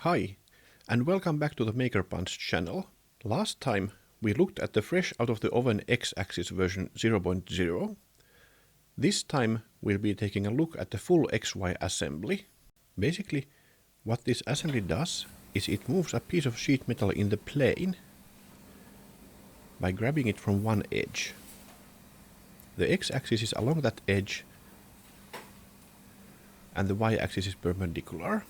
Hi, and welcome back to the MakerPunch channel. Last time we looked at the fresh out of the oven X-axis version 0.0. This time we'll be taking a look at the full XY assembly. Basically, what this assembly does is it moves a piece of sheet metal in the plane by grabbing it from one edge. The X-axis is along that edge and the Y-axis is perpendicular.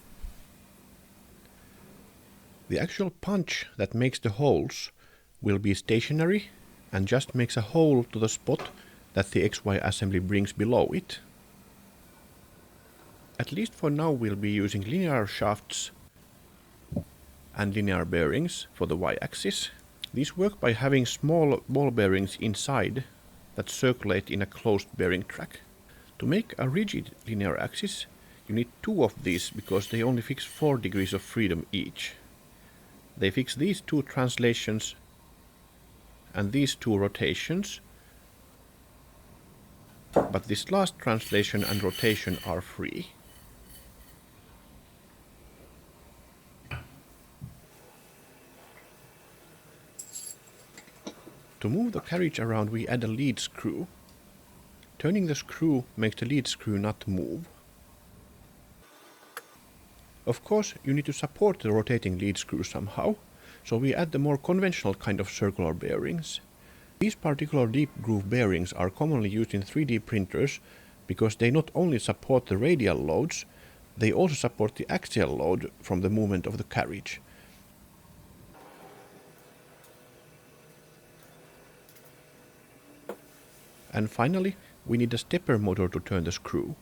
The actual punch that makes the holes will be stationary and just makes a hole to the spot that the XY assembly brings below it. At least for now we'll be using linear shafts and linear bearings for the Y-axis. These work by having small ball bearings inside that circulate in a closed bearing track. To make a rigid linear axis, you need two of these because they only fix 4 degrees of freedom each. They fix these 2 translations and these 2 rotations, but this last translation and rotation are free. To move the carriage around, we add a lead screw. Turning the screw makes the lead screw not move. Of course, you need to support the rotating lead screw somehow, so we add the more conventional kind of circular bearings. These particular deep groove bearings are commonly used in 3D printers because they not only support the radial loads, they also support the axial load from the movement of the carriage. And finally, we need a stepper motor to turn the screw.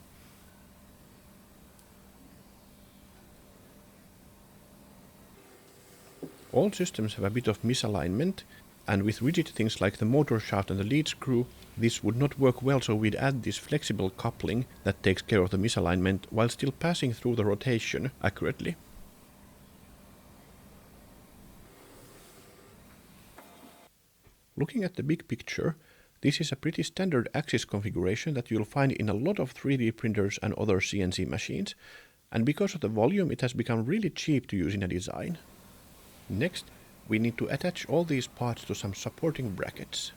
All systems have a bit of misalignment, and with rigid things like the motor shaft and the lead screw, this would not work well, so we'd add this flexible coupling that takes care of the misalignment while still passing through the rotation accurately. Looking at the big picture, this is a pretty standard axis configuration that you'll find in a lot of 3D printers and other CNC machines, and because of the volume it has become really cheap to use in a design. Next, we need to attach all these parts to some supporting brackets.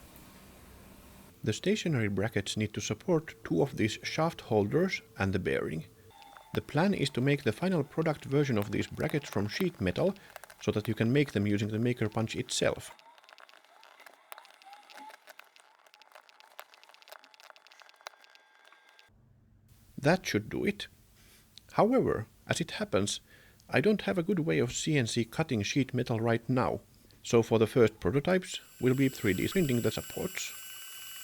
The stationary brackets need to support 2 of these shaft holders and the bearing. The plan is to make the final product version of these brackets from sheet metal so that you can make them using the MakerPunch itself. That should do it. However, as it happens, I don't have a good way of CNC cutting sheet metal right now, so for the first prototypes we'll be 3D printing the supports.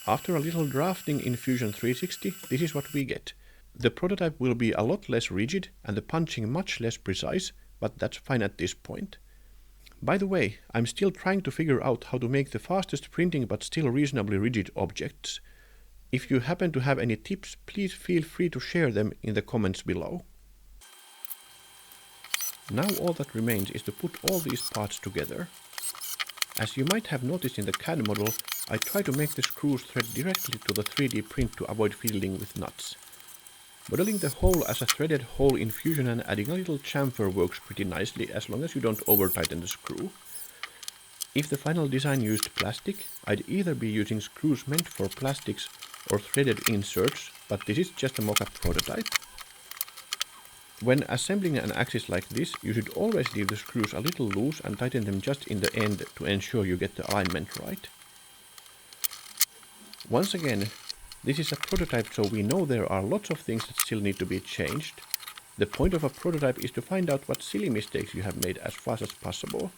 After a little drafting in Fusion 360, this is what we get. The prototype will be a lot less rigid and the punching much less precise, but that's fine at this point. By the way, I'm still trying to figure out how to make the fastest printing but still reasonably rigid objects. If you happen to have any tips, please feel free to share them in the comments below. Now all that remains is to put all these parts together. As you might have noticed in the CAD model, I try to make the screws thread directly to the 3D print to avoid fiddling with nuts. Modeling the hole as a threaded hole in Fusion and adding a little chamfer works pretty nicely as long as you don't over-tighten the screw. If the final design used plastic, I'd either be using screws meant for plastics or threaded inserts, but this is just a mock-up prototype. When assembling an axis like this, you should always leave the screws a little loose and tighten them just in the end to ensure you get the alignment right. Once again, this is a prototype, so we know there are lots of things that still need to be changed. The point of a prototype is to find out what silly mistakes you have made as fast as possible.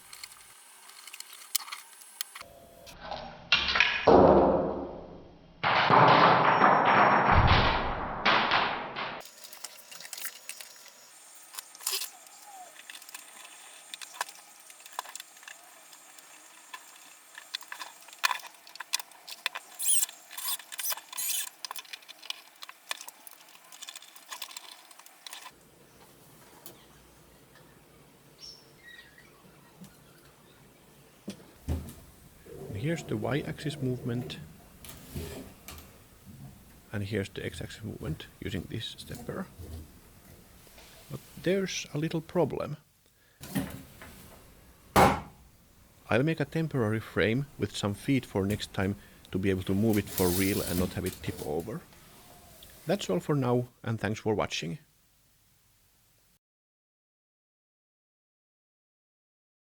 Here's the Y-axis movement, and here's the X-axis movement using this stepper. But there's a little problem. I'll make a temporary frame with some feet for next time to be able to move it for real and not have it tip over. That's all for now, and thanks for watching.